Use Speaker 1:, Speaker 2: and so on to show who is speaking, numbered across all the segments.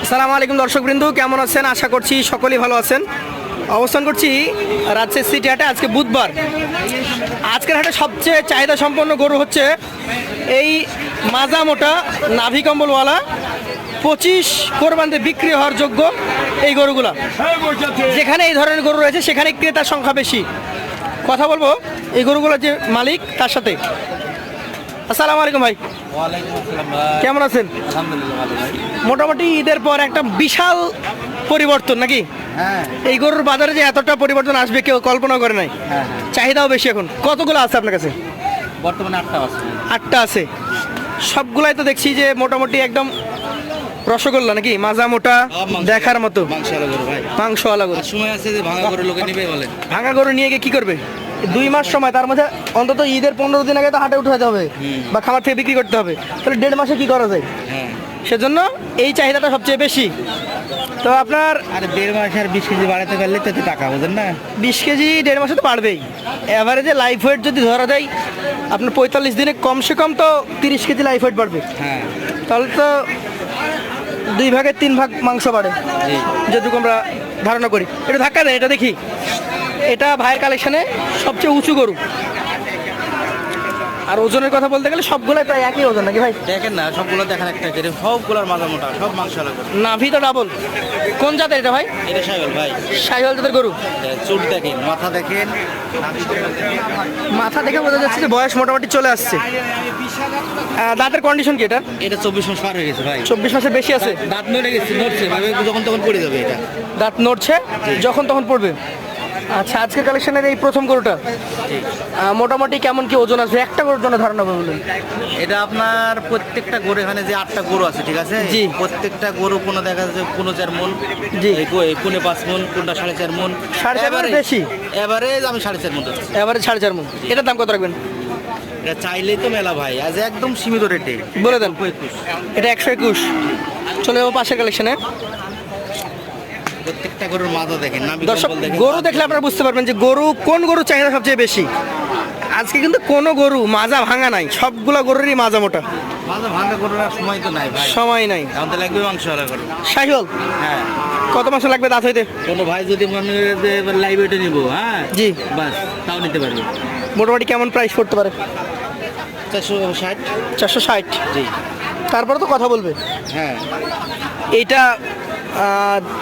Speaker 1: আসসালামু আলাইকুম দর্শকবৃন্দ, কেমন আছেন? আশা করছি সকলেই ভালো আছেন। অবস্থান করছি রাজশাহী সিটি হাটে। আজকে বুধবার। আজকের হাটে সবচেয়ে চাহিদা সম্পন্ন গরু হচ্ছে এই মাজা মোটা নাভি কম্বলওয়ালা 25 কোরবানিতে বিক্রি হওয়ার যোগ্য এই গরুগুলা। যেখানে এই ধরনের গরু রয়েছে সেখানে ক্রেতার সংখ্যা বেশি। কথা বলবো এই গরুগুলোর যে মালিক তার সাথে। আসসালামু আলাইকুম ভাই,
Speaker 2: ওয়ালাইকুম আসসালাম ভাই।
Speaker 1: কেমন আছেন?
Speaker 2: আলহামদুলিল্লাহ ভালো ভাই।
Speaker 1: মোটামুটি ঈদের পর একটা বিশাল পরিবর্তন নাকি?
Speaker 2: হ্যাঁ
Speaker 1: এই গরুর বাজারে যে এতটা পরিবর্তন আসবে কেউ কল্পনা করে নাই।
Speaker 2: হ্যাঁ
Speaker 1: চাহিদাও বেশি। এখন কতগুলো আছে আপনার কাছে?
Speaker 2: বর্তমানে 8টা আছে।
Speaker 1: 8টা আছে। সবগুলাই তো দেখছি যে মোটামুটি একদম রসগোল্লা নাকি, মাজা মোটা দেখার মতো
Speaker 2: মাংসওয়ালা গরু ভাই।
Speaker 1: মাংসওয়ালা গরু।
Speaker 2: আর সময় আছে যে ভাঙা গরু লোকে নিবে বলেন।
Speaker 1: ভাঙা গরু নিয়ে গিয়ে কি করবে? 2 মাস সময়, তার মধ্যে অন্তত ঈদের 15 দিন আগে তো হাটে উঠাতে হবে বা খামার থেকে বিক্রি করতে হবে। তাহলে 1.5 মাসে কি করা যায়?
Speaker 2: হ্যাঁ
Speaker 1: সেজন্য এই চাহিদাটা সবচেয়ে বেশি। তো আপনার
Speaker 2: আর 1.5 মাস আর 20 কেজি বাড়াতে পারলে তো টাকা বুঝেন না।
Speaker 1: 20 কেজি 1.5 মাসে তো বাড়বেই। এভারেজে লাইফ ওয়েট যদি ধরা যায় আপনার 45 দিনে কমসে কম তো 30 কেজি লাইফ ওয়েট বাড়বে।
Speaker 2: হ্যাঁ
Speaker 1: তাহলে তো 2 ভাগের 3 ভাগ মাংস বাড়ে,
Speaker 2: জি
Speaker 1: যেটুকু আমরা ধারণা করি। এটা ধাক্কা দেন, এটা দেখি। এটা ভাইয়ের কালেকশনে সবচেয়ে উঁচু গরু। আর ওজনের কথা বলতে গেলে সবগুলাই প্রায় একই ওজন নাকি ভাই?
Speaker 2: দেখেন না, সবগুলো দেখেন একটা করে, সবগুলোর মাজা মোটা, সব মাংসওয়ালা গরু।
Speaker 1: নাভি তো ডাবল। কোন জাতের এটা ভাই?
Speaker 2: এটা সাইওয়াল ভাই।
Speaker 1: শাহিওয়াল জাতের গরু।
Speaker 2: চুট দেখেন, মাথা দেখেন,
Speaker 1: মাথা দেখে বোঝা যাচ্ছে যে বয়স মোটামুটি চলে আসছে। দাঁতের কন্ডিশন কি এটা?
Speaker 2: এটা 24 মাস পার হয়ে গেছে ভাই।
Speaker 1: 24 মাসের বেশি আছে।
Speaker 2: দাঁত নড়ে গেছে, নড়ছে ভাবে যখন তখন পড়ে যাবে এটা।
Speaker 1: দাঁত নড়ছে, যখন তখন পড়বে। আচ্ছা, আজকের কালেকশনের এই প্রথম গরুটা মোটামুটি কেমন কি ওজন আছে? একটা গরুর জন্য ধারণা বলুন।
Speaker 2: এটা আপনার প্রত্যেকটা গরু, এখানে যে 8টা গরু আছে ঠিক আছে,
Speaker 1: জি।
Speaker 2: প্রত্যেকটা গরু কোনো দেখা যাচ্ছে 4 মন,
Speaker 1: জি।
Speaker 2: কোনে 5 মন, কোনটা 4.5 মন।
Speaker 1: 4.5 মন বেশি?
Speaker 2: এভারেজ আমি 4.5 মন ধরছি।
Speaker 1: এবারে 4.5 মন। এটার দাম কত রাখবেন?
Speaker 2: এটা চাইলেই তো মেলা ভাই, আজ একদম সীমিত রেটে
Speaker 1: বলে দেন।
Speaker 2: 21।
Speaker 1: এটা 121। চলে যাবো পাশের কালেকশনে।
Speaker 2: প্রত্যেকটা গরুর মাজা দেখেন, নাভি
Speaker 1: দর্শক,
Speaker 2: কম্বল দেখেন।
Speaker 1: গরু দেখলে আপনারা বুঝতে পারবেন যে গরু কোন গরু চাহিদা সবচেয়ে বেশি। আজকে কিন্তু কোনো গরু মাজা ভাঙা নাই, সবগুলা গরুরই মাজা মোটা।
Speaker 2: মাজা ভাঙা গরুর আর সময় তো নাই ভাই,
Speaker 1: সময় নাই।
Speaker 2: এখন তো লাগবে মাংসওয়ালা গরু।
Speaker 1: শাহিওয়াল
Speaker 2: হ্যাঁ,
Speaker 1: কত মাস লাগবে দাঁত হইতে?
Speaker 2: কোনো ভাই যদি মনে করে যে লাইভ ওয়েটে নিব, হ্যাঁ
Speaker 1: জি,
Speaker 2: বাস তাও নিতে পারবে।
Speaker 1: মোটামুটি কেমন প্রাইস পড়তে পারে?
Speaker 2: 460।
Speaker 1: 460।
Speaker 2: জি
Speaker 1: তারপরে তো কথা বলবে।
Speaker 2: হ্যাঁ,
Speaker 1: এইটা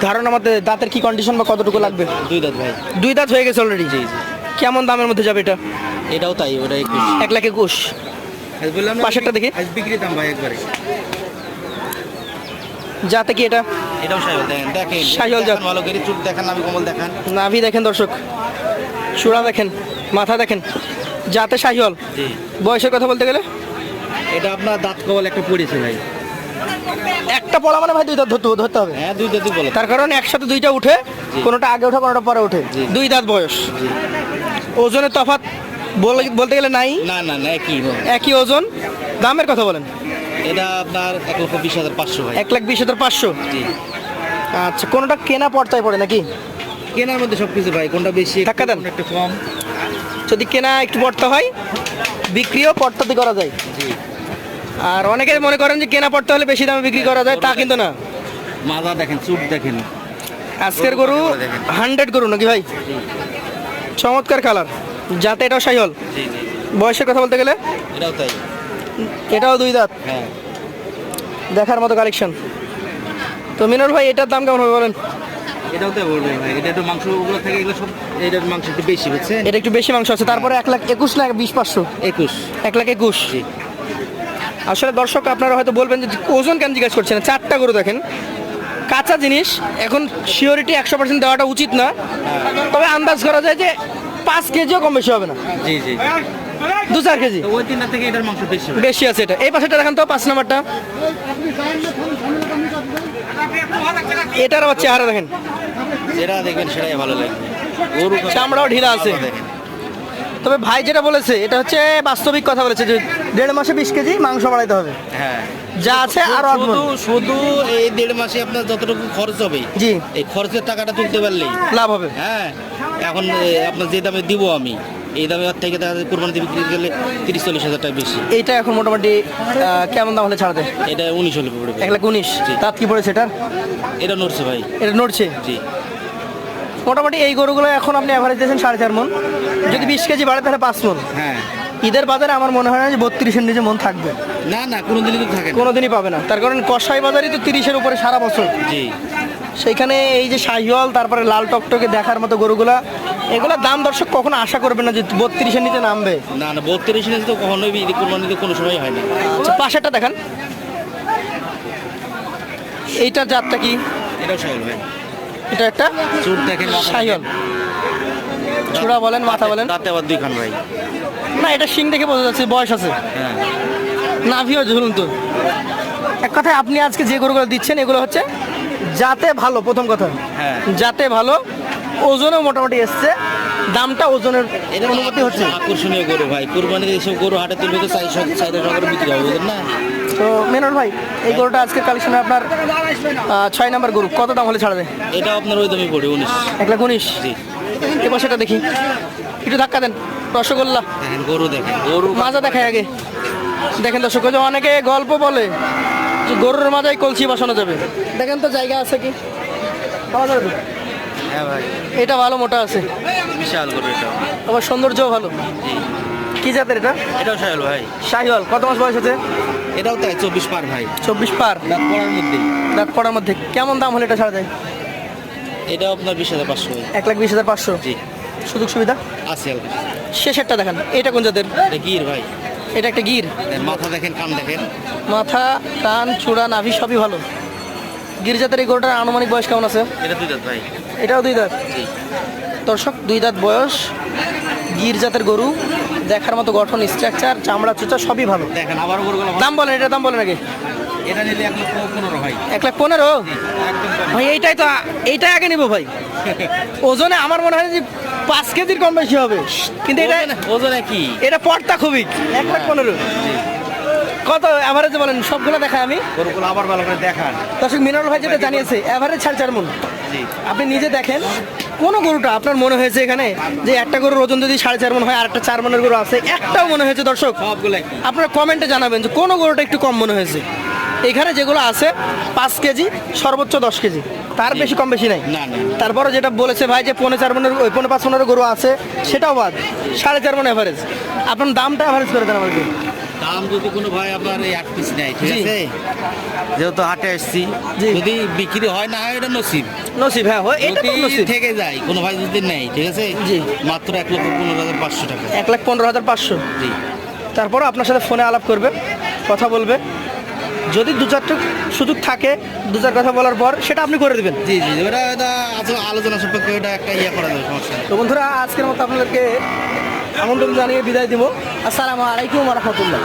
Speaker 1: ধারণা মতে দাঁতের কি কন্ডিশন বা কতটুকু লাগবে?
Speaker 2: 2 দাঁত ভাই।
Speaker 1: 2 দাঁত হয়ে গেছে অলরেডি।
Speaker 2: জি জি,
Speaker 1: কেমন দামের মধ্যে যাবে এটা?
Speaker 2: এটাও তাই, ওটা 21।
Speaker 1: 1,21,000।
Speaker 2: আজ বললাম না,
Speaker 1: পাশেরটা দেখি।
Speaker 2: আজ বিক্রি দাম ভাই একবারে।
Speaker 1: যাতে কি এটা?
Speaker 2: এটাও শাহিওয়াল দেখেন, দেখেন
Speaker 1: শাহিওয়াল জাত।
Speaker 2: দেখেন, ভালো করে চুট দেখেন, নাভি কম্বল দেখেন।
Speaker 1: নাভি দেখেন দর্শক, চূড়া দেখেন, মাথা দেখেন, যাতে শাহিওয়াল।
Speaker 2: জি,
Speaker 1: বয়সের কথা বলতে গেলে
Speaker 2: এটা আপনার দাঁত কবল একটা পড়েছে ভাই।
Speaker 1: একটা পলা মানে ভাই 2 দাঁত ধরতে হবে।
Speaker 2: হ্যাঁ, 2 দাঁতই বলে।
Speaker 1: তার কারণ একসাথে 2টা উঠে,
Speaker 2: জি।
Speaker 1: কোনোটা আগে ওঠে কোনোটা পরে ওঠে।
Speaker 2: জি।
Speaker 1: 2 দাঁত বয়স।
Speaker 2: জি।
Speaker 1: ওজনের তফাৎ বলতে গেলে নাই,
Speaker 2: না না না, একই
Speaker 1: একই ওজন। দামের কথা বলেন।
Speaker 2: এটা আপনার 1,20,500 ভাই।
Speaker 1: 1,20,500।
Speaker 2: জি,
Speaker 1: আচ্ছা, কোনোটা কেনা পর্তায় পড়ে নাকি?
Speaker 2: কেনার মধ্যে সবকিছু ভাই, কোনটা বেশি
Speaker 1: ধাক্কা দেন।
Speaker 2: কোনটা একটু কম।
Speaker 1: যদি কেনা একটু পড়তে হয়, বিক্রিও পড়তাতে করা যায়।
Speaker 2: জি,
Speaker 1: আর অনেকে মনে করেন যে কেনা পড়তে হলে বেশি দামে বিক্রি করা যায়, তা কিন্তু না।
Speaker 2: মাজা দেখেন, চুট দেখেন।
Speaker 1: আজকের গরু 100 গরু নাকি ভাই?
Speaker 2: জি
Speaker 1: চমৎকার কালার, যাতে এটাও শাহিওয়াল।
Speaker 2: জি জি,
Speaker 1: বয়সের কথা বলতে গেলে
Speaker 2: এটাও তাই।
Speaker 1: এটাও 2 দাঁত।
Speaker 2: হ্যাঁ,
Speaker 1: দেখার মতো কালেকশন। তো মিনর ভাই, এটার দাম কেমন হবে বলেন?
Speaker 2: এটাও তাই বলবে ভাই। এটা একটু মাংস ওগুলো থাকে, এগুলো সব এটার মাংস একটু বেশি বুঝছেন।
Speaker 1: এটা একটু বেশি মাংস আছে। তারপরে 1,21,000 না 20,500?
Speaker 2: 21।
Speaker 1: 1,21,000।
Speaker 2: জি,
Speaker 1: আসলে দর্শক আপনারা হয়তো বলবেন যে ওজন কেন জিজ্ঞেস করছেন না? 4টা গরু দেখেন, কাঁচা জিনিস, এখন শিওরিটি 100% দেওয়াটা উচিত না, তবে আন্দাজ করা যায় যে 5 কেজিও কম বেশি হবে না,
Speaker 2: জি জি,
Speaker 1: 2-4 কেজি
Speaker 2: তো ওই 3টা থেকে এটার মাংস বেশি হবে।
Speaker 1: বেশি আছে। এটা এই পাশেটা দেখেন তো, 5 নাম্বারটা। এটার আবার চেহারা দেখেন,
Speaker 2: যেটা দেখবেন সেটাই ভালো লাগবে। গরু
Speaker 1: চামড়াও ঢিলা আছে।
Speaker 2: দেখেন,
Speaker 1: তবে ভাই যেটা বলেছে এটা হচ্ছে বাস্তবিক কথা বলেছে যে 1.5 মাসে 20 কেজি মাংস বাড়াইতে হবে।
Speaker 2: হ্যাঁ,
Speaker 1: যা আছে আরো
Speaker 2: শুধু শুধু এই 1.5 মাসে আপনার যতটুকু খরচ হবে,
Speaker 1: জি,
Speaker 2: এই খরচের টাকাটা তুলতে পারলেই
Speaker 1: লাভ হবে।
Speaker 2: হ্যাঁ। এখন আপনার যে দামে দিব আমি, এই দামে ওর থেকে দেখা যায় কোরবানিতে বিক্রি গেলে 30-40 হাজার টাকা বেশি।
Speaker 1: এইটা এখন মোটামুটি কেমন দাম হলে ছাড় দেয়?
Speaker 2: এটা 19 হলে পড়বে।
Speaker 1: 1,19,000।
Speaker 2: জি।
Speaker 1: দাঁত কি পড়েছে এটার?
Speaker 2: এটা নড়ছে ভাই।
Speaker 1: এটা নড়ছে।
Speaker 2: জি।
Speaker 1: মোটামুটি এই গরুগুলো এখন আপনি অ্যাভারেজ দিয়েছেন 4.5 মন, যদি 20 কেজি বাড়ে তাহলে 5 মন।
Speaker 2: হ্যাঁ।
Speaker 1: ঈদের বাজারে আমার মনে হয় না যে 32-এর নিচে মন থাকবে,
Speaker 2: না না কোনোদিনই তো থাকে না।
Speaker 1: কোনোদিনই পাবে না। তার কারণ কষাই বাজারই তো 30-এর উপরে সারা বছর।
Speaker 2: জি।
Speaker 1: সেইখানে এই যে শাহিওয়াল, তারপরে লাল টকটকে দেখার মতো গরুগুলা, এগুলোর দাম দর্শক কখনো আশা করবেন না যে 32-এর নিচে নামবে।
Speaker 2: না না 32 নিচে তো কখনোই কোরবানিতে কোনো সময় হয় না।
Speaker 1: আচ্ছা, পাশেরটা দেখান, এইটার জাতটা কি?
Speaker 2: এটাও শাহিওয়াল ভাই।
Speaker 1: এটা একটা
Speaker 2: চুট দেখেন, মাথা
Speaker 1: শাহিওয়াল।
Speaker 2: দেখেন।
Speaker 1: চূড়া বলেন, মাথা বলেন।
Speaker 2: দাঁতে আবার 2 খান ভাই।
Speaker 1: না, এটা শিং দেখে বোঝা যাচ্ছে বয়স আছে,
Speaker 2: হ্যাঁ।
Speaker 1: নাভিও ঝুলুন তো। এক কথায় আপনি আজকে যে গরুগুলো দিচ্ছেন এগুলো হচ্ছে যাতে ভালো, প্রথম কথা
Speaker 2: হ্যাঁ।
Speaker 1: যাতে ভালো, ওজনও মোটামুটি এসছে, দামটা ওজনের
Speaker 2: এটা
Speaker 1: অনুমতি হচ্ছে।
Speaker 2: আকর্ষণীয় গরু ভাই, কোরবানিতে এইসব গরু হাটে তুলবে তো 400 টাকা বিক্রি হবে, বুঝলেন না?
Speaker 1: তো মেনর ভাই, এই গরুটা আজকের কালেকশনে আপনার 6 নাম্বার গরু, কত দাম হলে ছাড়বে?
Speaker 2: এটা আপনার ওই দামই পড়ে 19।
Speaker 1: 1,19,000।
Speaker 2: জি।
Speaker 1: এবার সেটা দেখি, একটু ধাক্কা দেন। রসগোল্লা
Speaker 2: দেখেন গরু, দেখেন গরু
Speaker 1: মাজা দেখায় আগে। দেখেন দর্শক, ওই যে অনেকে গল্প বলে যে গরুর মাজায় কলসি বসানো যাবে, দেখেন তো জায়গা আছে কি, পাওয়া যাবে তো?
Speaker 2: হ্যাঁ ভাই,
Speaker 1: এটা ভালো মোটা আছে,
Speaker 2: বিশাল গরু এটা।
Speaker 1: আবার সৌন্দর্যও ভালো।
Speaker 2: জি।
Speaker 1: কি জাতের এটা?
Speaker 2: এটাও শাহিওয়াল ভাই।
Speaker 1: শাহিওয়াল। কত মাস বয়স হচ্ছে?
Speaker 2: এটাও তাই 24 পার ভাই।
Speaker 1: 24 পার।
Speaker 2: দাঁত পড়ার মধ্যেই।
Speaker 1: দাঁত পড়ার মধ্যে। কেমন দাম হলে এটা ছাড়া যায়?
Speaker 2: এটাও আপনার 20,500 ভাই।
Speaker 1: 1,20,500।
Speaker 2: জি।
Speaker 1: সুযোগ সুবিধা
Speaker 2: আছে হালকা।
Speaker 1: শেষেরটা দেখান, এটা কোন জাতের?
Speaker 2: এটা গির ভাই।
Speaker 1: এটা একটা গির।
Speaker 2: দেখেন, মাথা দেখেন, কান দেখেন।
Speaker 1: মাথা, কান, চূড়া, নাভি সবই ভালো। গির জাতের এই গরুটার আনুমানিক বয়স কেমন আছে?
Speaker 2: এটা 2 দাঁত ভাই।
Speaker 1: এটাও 2 দাঁত।
Speaker 2: জি।
Speaker 1: দর্শক, 2 দাঁত বয়স, গির জাতের গরু, দেখার মতো গঠন, স্ট্রাকচার, চামড়া চুচা সবই ভালো।
Speaker 2: দেখেন আবার গরুগুলো
Speaker 1: দাম বলেন, এটা দাম বলেন আগে।
Speaker 2: এটা নিলে 1,15,000 ভাই।
Speaker 1: 1,15,000।
Speaker 2: একদম কম।
Speaker 1: ভাই এইটাই তো, এইটাই আগে নিবো ভাই। ওজনে আমার মনে হয় যে 5 কেজির কম বেশি হবে, কিন্তু এটা
Speaker 2: ওজনে কি?
Speaker 1: এটা পড়তা খুবই। 1,15,000
Speaker 2: জি।
Speaker 1: কত অ্যাভারেজে বলেন, সবগুলো দেখায় আমি।
Speaker 2: গরুগুলো আবার ভালো করে দেখান।
Speaker 1: দর্শক, মিনারুল ভাই যেটা জানিয়েছে অ্যাভারেজ 4.5 মন।
Speaker 2: জি।
Speaker 1: আপনি নিজে দেখেন কোন গরুটা আপনার মনে হয়েছে এখানে যে একটা গরুর ওজন যদি 4.5 মন হয় আর একটা 4 মনের গরু আছে, একটাও মনে হয়েছে? দর্শক,
Speaker 2: সবগুলো একই।
Speaker 1: আপনারা কমেন্টে জানাবেন যে কোন গরুটা একটু কম মনে হয়েছে। এখানে যেগুলো আছে 5 কেজি, সর্বোচ্চ 10 কেজি, তার বেশি কম বেশি নাই।
Speaker 2: না না।
Speaker 1: তারপরে যেটা বলেছে ভাই যে 4.5 মনের, ওই 4.5 মনের গরু আছে, সেটাও বাদ। 4.5 মন অ্যাভারেজ। আপনার দামটা অ্যাভারেজ করে দেন আমাকে।
Speaker 2: দাম যদি কোনো ভাই আপনার এই 8 পিস নেয়, ঠিক
Speaker 1: জি।
Speaker 2: আছে, যেহেতু হাটে আসছি,
Speaker 1: জি।
Speaker 2: যদি বিক্রি হয় না হয় এটা নসিব।
Speaker 1: নসিব, হ্যাঁ হয়, এটা তো
Speaker 2: যদি
Speaker 1: নসিব।
Speaker 2: থেকে যায় কোনো ভাই যদি নেয়, ঠিক আছে,
Speaker 1: জি।
Speaker 2: মাত্র 1,15,500 টাকা।
Speaker 1: 1,15,500।
Speaker 2: জি।
Speaker 1: তারপর আপনার সাথে ফোনে আলাপ করবে, কথা বলবে, যদি 2-4টা সুযোগ থাকে 2-4 কথা বলার পর সেটা আপনি করে দেবেন।
Speaker 2: জি জি, ওটা আলোচনা সাপেক্ষে ওটা একটা করা যাবে, সমস্যা নেই।
Speaker 1: তো বন্ধুরা, আজকের মতো আপনাদেরকে আমন্ত্রণ জানিয়ে বিদায় দিব। আসসালামু আলাইকুম ওয়া রাহমাতুল্লাহ।